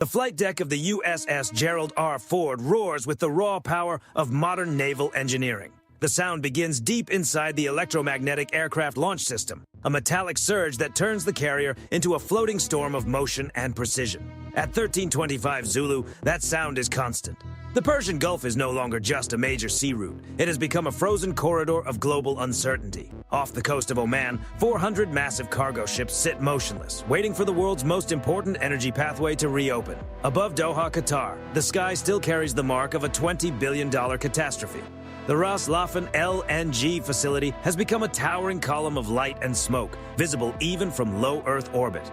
The flight deck of the USS Gerald R. Ford roars with the raw power of modern naval engineering. The sound begins deep inside the electromagnetic aircraft launch system, a metallic surge that turns the carrier into a floating storm of motion and precision. At 1325 Zulu, that sound is constant. The Persian Gulf is no longer just a major sea route. It has become a frozen corridor of global uncertainty. Off the coast of Oman, 400 massive cargo ships sit motionless, waiting for the world's most important energy pathway to reopen. Above Doha, Qatar, the sky still carries the mark of a $20 billion catastrophe. The Ras Laffan LNG facility has become a towering column of light and smoke, visible even from low Earth orbit.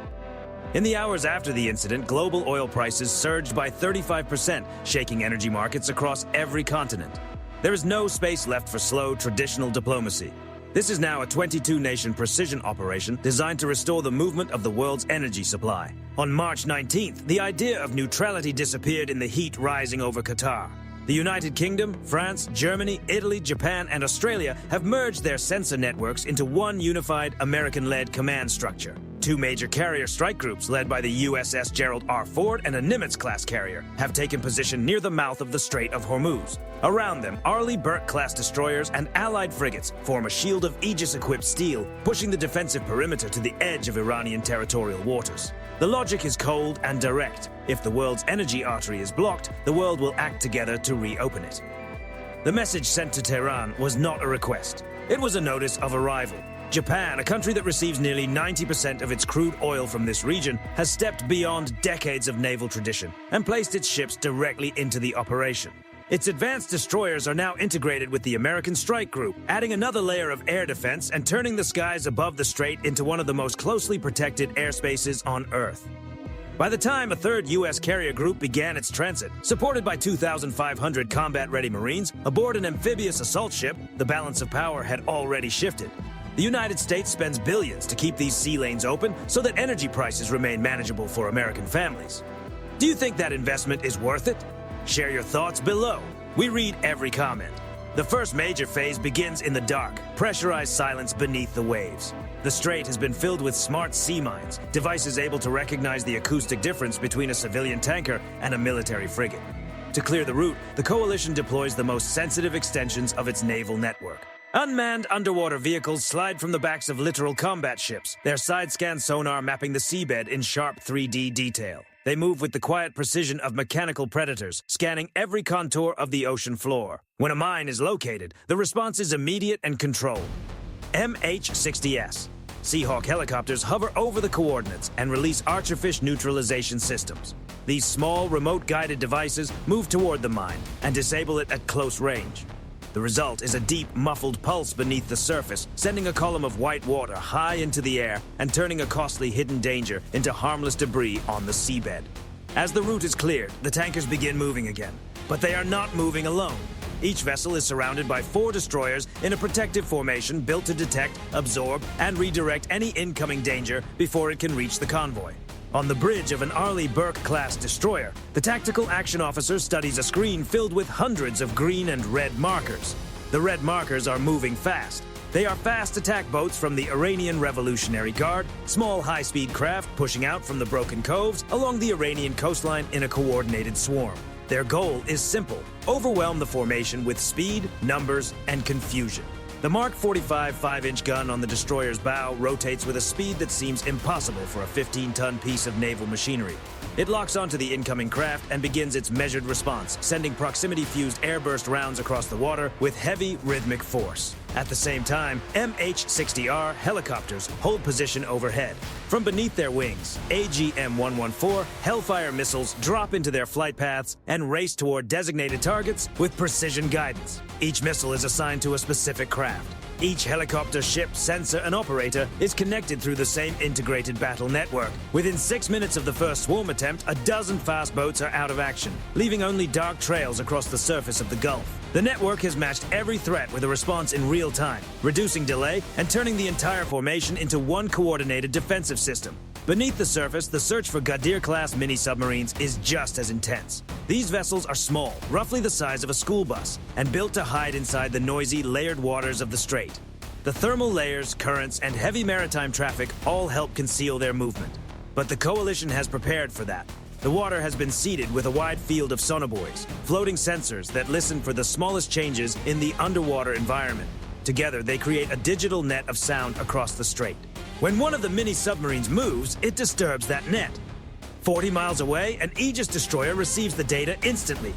In the hours after the incident, global oil prices surged by 35%, shaking energy markets across every continent. There is no space left for slow, traditional diplomacy. This is now a 22-nation precision operation designed to restore the movement of the world's energy supply. On March 19th, the idea of neutrality disappeared in the heat rising over Qatar. The United Kingdom, France, Germany, Italy, Japan, and Australia have merged their sensor networks into one unified American-led command structure. Two major carrier strike groups, led by the USS Gerald R. Ford and a Nimitz-class carrier, have taken position near the mouth of the Strait of Hormuz. Around them, Arleigh Burke-class destroyers and Allied frigates form a shield of Aegis-equipped steel, pushing the defensive perimeter to the edge of Iranian territorial waters. The logic is cold and direct. If the world's energy artery is blocked, the world will act together to reopen it. The message sent to Tehran was not a request. It was a notice of arrival. Japan, a country that receives nearly 90% of its crude oil from this region, has stepped beyond decades of naval tradition and placed its ships directly into the operation. Its advanced destroyers are now integrated with the American Strike Group, adding another layer of air defense and turning the skies above the strait into one of the most closely protected airspaces on Earth. By the time a third U.S. carrier group began its transit, supported by 2,500 combat-ready Marines aboard an amphibious assault ship, the balance of power had already shifted. The United States spends billions to keep these sea lanes open so that energy prices remain manageable for American families. Do you think that investment is worth it? Share your thoughts below. We read every comment. The first major phase begins in the dark, pressurized silence beneath the waves. The strait has been filled with smart sea mines, devices able to recognize the acoustic difference between a civilian tanker and a military frigate. To clear the route, the coalition deploys the most sensitive extensions of its naval network. Unmanned underwater vehicles slide from the backs of littoral combat ships, their side-scan sonar mapping the seabed in sharp 3D detail. They move with the quiet precision of mechanical predators, scanning every contour of the ocean floor. When a mine is located, the response is immediate and controlled. MH-60S. Seahawk helicopters hover over the coordinates and release Archerfish neutralization systems. These small, remote-guided devices move toward the mine and disable it at close range. The result is a deep, muffled pulse beneath the surface, sending a column of white water high into the air and turning a costly hidden danger into harmless debris on the seabed. As the route is cleared, the tankers begin moving again. But they are not moving alone. Each vessel is surrounded by 4 destroyers in a protective formation built to detect, absorb, and redirect any incoming danger before it can reach the convoy. On the bridge of an Arleigh Burke-class destroyer, the tactical action officer studies a screen filled with hundreds of green and red markers. The red markers are moving fast. They are fast attack boats from the Iranian Revolutionary Guard, small high-speed craft pushing out from the broken coves along the Iranian coastline in a coordinated swarm. Their goal is simple: overwhelm the formation with speed, numbers, and confusion. The Mark 45 5-inch gun on the destroyer's bow rotates with a speed that seems impossible for a 15-ton piece of naval machinery. It locks onto the incoming craft and begins its measured response, sending proximity-fused airburst rounds across the water with heavy, rhythmic force. At the same time, MH-60R helicopters hold position overhead. From beneath their wings, AGM-114 Hellfire missiles drop into their flight paths and race toward designated targets with precision guidance. Each missile is assigned to a specific craft. Each helicopter, ship, sensor, and operator is connected through the same integrated battle network. Within 6 minutes of the first swarm attempt, a dozen fast boats are out of action, leaving only dark trails across the surface of the Gulf. The network has matched every threat with a response in real time, reducing delay and turning the entire formation into one coordinated defensive system. Beneath the surface, the search for Ghadir-class mini-submarines is just as intense. These vessels are small, roughly the size of a school bus, and built to hide inside the noisy, layered waters of the Strait. The thermal layers, currents, and heavy maritime traffic all help conceal their movement. But the coalition has prepared for that. The water has been seeded with a wide field of sonobuoys, floating sensors that listen for the smallest changes in the underwater environment. Together, they create a digital net of sound across the strait. When one of the mini submarines moves, it disturbs that net. 40 miles away, an Aegis destroyer receives the data instantly.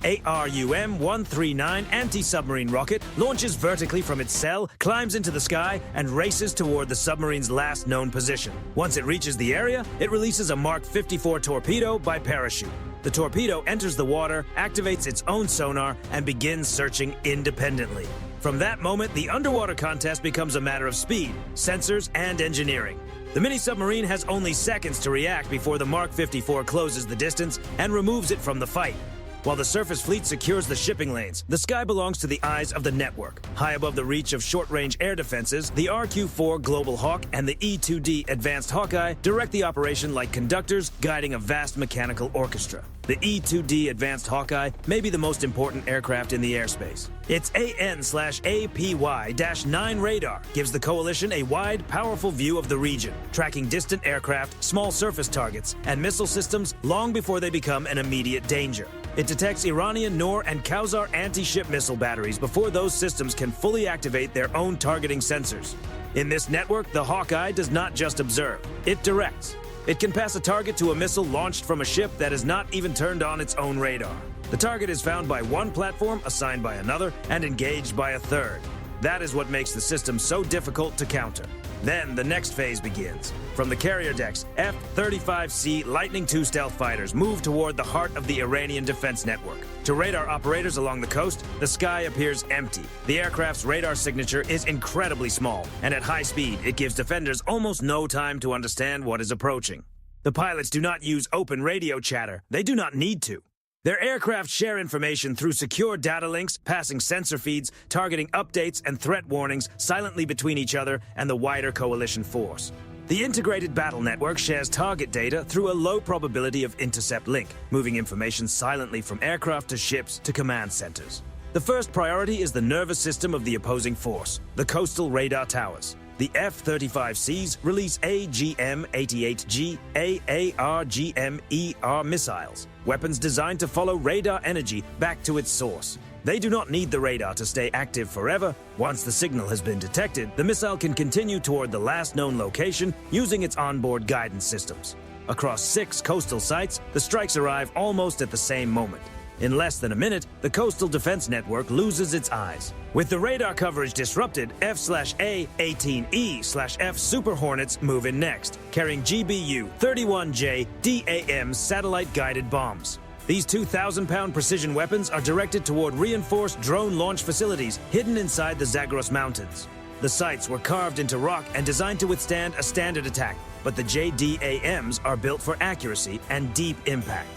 ARUM-139 anti-submarine rocket launches vertically from its cell, climbs into the sky, and races toward the submarine's last known position. Once it reaches the area, it releases a Mark 54 torpedo by parachute. The torpedo enters the water, activates its own sonar, and begins searching independently. From that moment, the underwater contest becomes a matter of speed, sensors, and engineering. The mini-submarine has only seconds to react before the Mark 54 closes the distance and removes it from the fight. While the surface fleet secures the shipping lanes, the sky belongs to the eyes of the network. High above the reach of short-range air defenses, the RQ-4 Global Hawk and the E-2D Advanced Hawkeye direct the operation like conductors guiding a vast mechanical orchestra. The E-2D Advanced Hawkeye may be the most important aircraft in the airspace. Its AN/APY-9 radar gives the coalition a wide, powerful view of the region, tracking distant aircraft, small surface targets, and missile systems long before they become an immediate danger. It detects Iranian Noor and Kausar anti-ship missile batteries before those systems can fully activate their own targeting sensors. In this network, the Hawkeye does not just observe, it directs. It can pass a target to a missile launched from a ship that has not even turned on its own radar. The target is found by one platform, assigned by another, and engaged by a third. That is what makes the system so difficult to counter. Then the next phase begins. From the carrier decks, F-35C Lightning II stealth fighters move toward the heart of the Iranian defense network. To radar operators along the coast, the sky appears empty. The aircraft's radar signature is incredibly small, and at high speed, it gives defenders almost no time to understand what is approaching. The pilots do not use open radio chatter. They do not need to. Their aircraft share information through secure data links, passing sensor feeds, targeting updates and threat warnings silently between each other and the wider coalition force. The integrated battle network shares target data through a low probability of intercept link, moving information silently from aircraft to ships to command centers. The first priority is the nervous system of the opposing force, the coastal radar towers. The F-35Cs release AGM-88G AARGM-ER missiles, weapons designed to follow radar energy back to its source. They do not need the radar to stay active forever. Once the signal has been detected, the missile can continue toward the last known location using its onboard guidance systems. Across 6 coastal sites, the strikes arrive almost at the same moment. In less than a minute, the coastal defense network loses its eyes. With the radar coverage disrupted, F/A-18E/F Super Hornets move in next, carrying GBU-31J DAM satellite-guided bombs. These 2,000-pound precision weapons are directed toward reinforced drone launch facilities hidden inside the Zagros Mountains. The sites were carved into rock and designed to withstand a standard attack, but the JDAMs are built for accuracy and deep impact.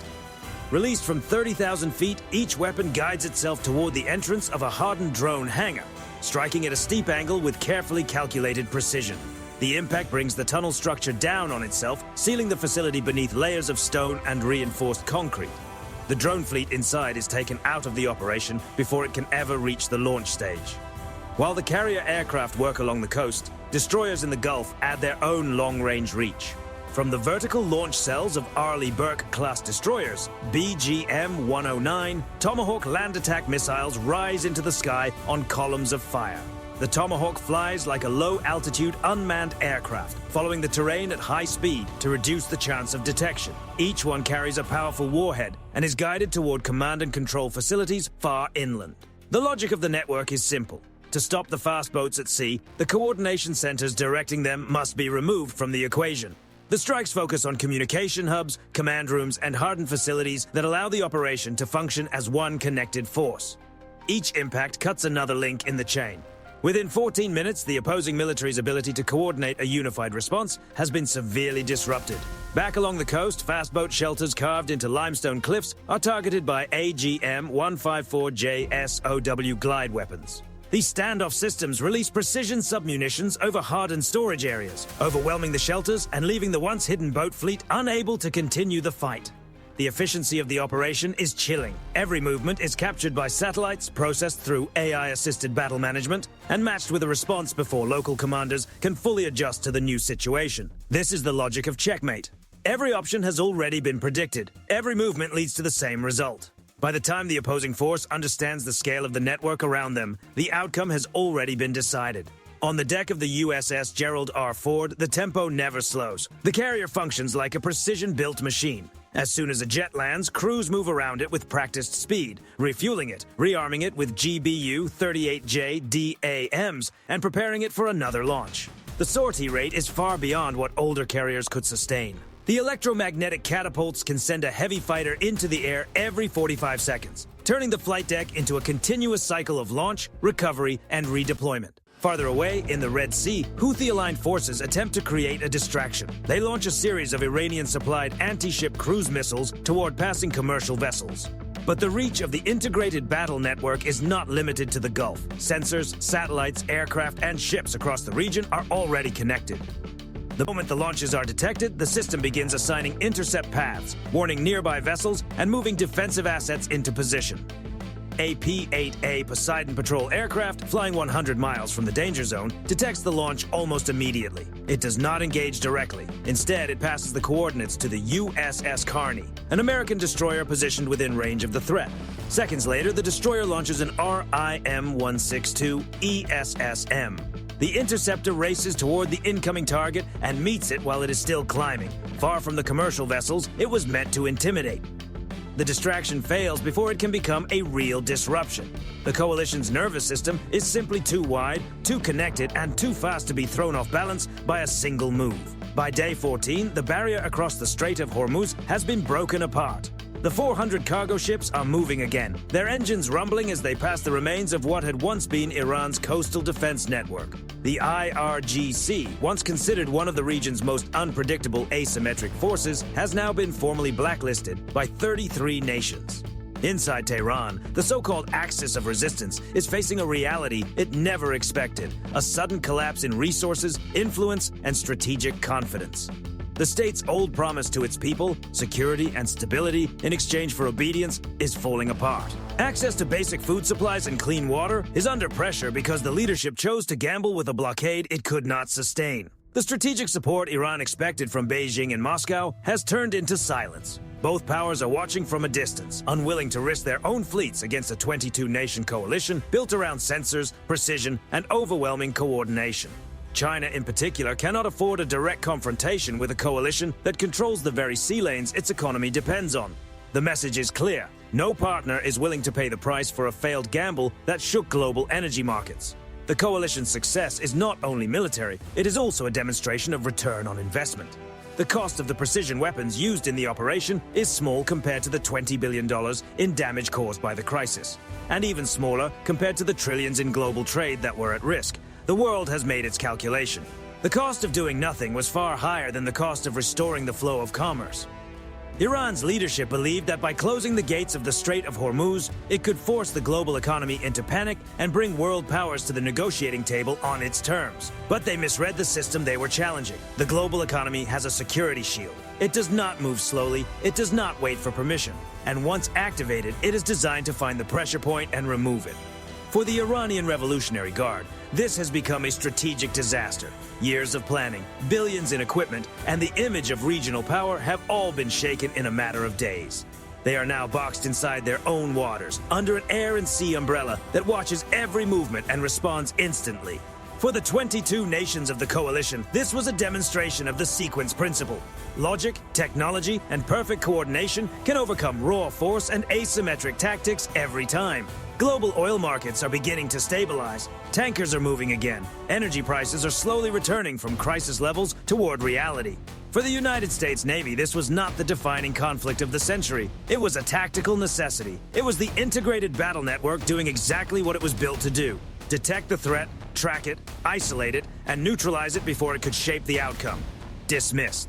Released from 30,000 feet, each weapon guides itself toward the entrance of a hardened drone hangar, striking at a steep angle with carefully calculated precision. The impact brings the tunnel structure down on itself, sealing the facility beneath layers of stone and reinforced concrete. The drone fleet inside is taken out of the operation before it can ever reach the launch stage. While the carrier aircraft work along the coast, destroyers in the Gulf add their own long-range reach. From the vertical launch cells of Arleigh Burke-class destroyers, BGM-109, Tomahawk land attack missiles rise into the sky on columns of fire. The Tomahawk flies like a low-altitude unmanned aircraft, following the terrain at high speed to reduce the chance of detection. Each one carries a powerful warhead and is guided toward command and control facilities far inland. The logic of the network is simple. To stop the fast boats at sea, the coordination centers directing them must be removed from the equation. The strikes focus on communication hubs, command rooms, and hardened facilities that allow the operation to function as one connected force. Each impact cuts another link in the chain. Within 14 minutes, the opposing military's ability to coordinate a unified response has been severely disrupted. Back along the coast, fast boat shelters carved into limestone cliffs are targeted by AGM-154J SOW glide weapons. These standoff systems release precision submunitions over hardened storage areas, overwhelming the shelters and leaving the once hidden boat fleet unable to continue the fight. The efficiency of the operation is chilling. Every movement is captured by satellites, processed through AI-assisted battle management, and matched with a response before local commanders can fully adjust to the new situation. This is the logic of checkmate. Every option has already been predicted. Every movement leads to the same result. By the time the opposing force understands the scale of the network around them, the outcome has already been decided. On the deck of the USS Gerald R. Ford, the tempo never slows. The carrier functions like a precision-built machine. As soon as a jet lands, crews move around it with practiced speed, refueling it, rearming it with GBU-38J DAMs, and preparing it for another launch. The sortie rate is far beyond what older carriers could sustain. The electromagnetic catapults can send a heavy fighter into the air every 45 seconds, turning the flight deck into a continuous cycle of launch, recovery, and redeployment. Farther away, in the Red Sea, Houthi-aligned forces attempt to create a distraction. They launch a series of Iranian-supplied anti-ship cruise missiles toward passing commercial vessels. But the reach of the integrated battle network is not limited to the Gulf. Sensors, satellites, aircraft, and ships across the region are already connected. The moment the launches are detected, the system begins assigning intercept paths, warning nearby vessels, and moving defensive assets into position. A P-8A Poseidon patrol aircraft, flying 100 miles from the danger zone, detects the launch almost immediately. It does not engage directly. Instead, it passes the coordinates to the USS Carney, an American destroyer positioned within range of the threat. Seconds later, the destroyer launches an RIM-162 ESSM. The interceptor races toward the incoming target and meets it while it is still climbing. Far from the commercial vessels it was meant to intimidate. The distraction fails before it can become a real disruption. The coalition's nervous system is simply too wide, too connected, and too fast to be thrown off balance by a single move. By day 14, the barrier across the Strait of Hormuz has been broken apart. The 400 cargo ships are moving again, their engines rumbling as they pass the remains of what had once been Iran's coastal defense network. The IRGC, once considered one of the region's most unpredictable asymmetric forces, has now been formally blacklisted by 33 nations. Inside Tehran, the so-called axis of resistance is facing a reality it never expected: a sudden collapse in resources, influence, and strategic confidence. The state's old promise to its people, security and stability in exchange for obedience, is falling apart. Access to basic food supplies and clean water is under pressure because the leadership chose to gamble with a blockade it could not sustain. The strategic support Iran expected from Beijing and Moscow has turned into silence. Both powers are watching from a distance, unwilling to risk their own fleets against a 22-nation coalition built around sensors, precision, and overwhelming coordination. China, in particular, cannot afford a direct confrontation with a coalition that controls the very sea lanes its economy depends on. The message is clear: no partner is willing to pay the price for a failed gamble that shook global energy markets. The coalition's success is not only military, it is also a demonstration of return on investment. The cost of the precision weapons used in the operation is small compared to the $20 billion in damage caused by the crisis, and even smaller compared to the trillions in global trade that were at risk. The world has made its calculation. The cost of doing nothing was far higher than the cost of restoring the flow of commerce. Iran's leadership believed that by closing the gates of the Strait of Hormuz, it could force the global economy into panic and bring world powers to the negotiating table on its terms. But they misread the system they were challenging. The global economy has a security shield. It does not move slowly, it does not wait for permission. And once activated, it is designed to find the pressure point and remove it. For the Iranian Revolutionary Guard, this has become a strategic disaster. Years of planning, billions in equipment, and the image of regional power have all been shaken in a matter of days. They are now boxed inside their own waters, under an air and sea umbrella that watches every movement and responds instantly. For the 22 nations of the coalition, this was a demonstration of the sequence principle. Logic, technology, and perfect coordination can overcome raw force and asymmetric tactics every time. Global oil markets are beginning to stabilize. Tankers are moving again. Energy prices are slowly returning from crisis levels toward reality. For the United States Navy, this was not the defining conflict of the century. It was a tactical necessity. It was the integrated battle network doing exactly what it was built to do: detect the threat, track it, isolate it, and neutralize it before it could shape the outcome. Dismissed.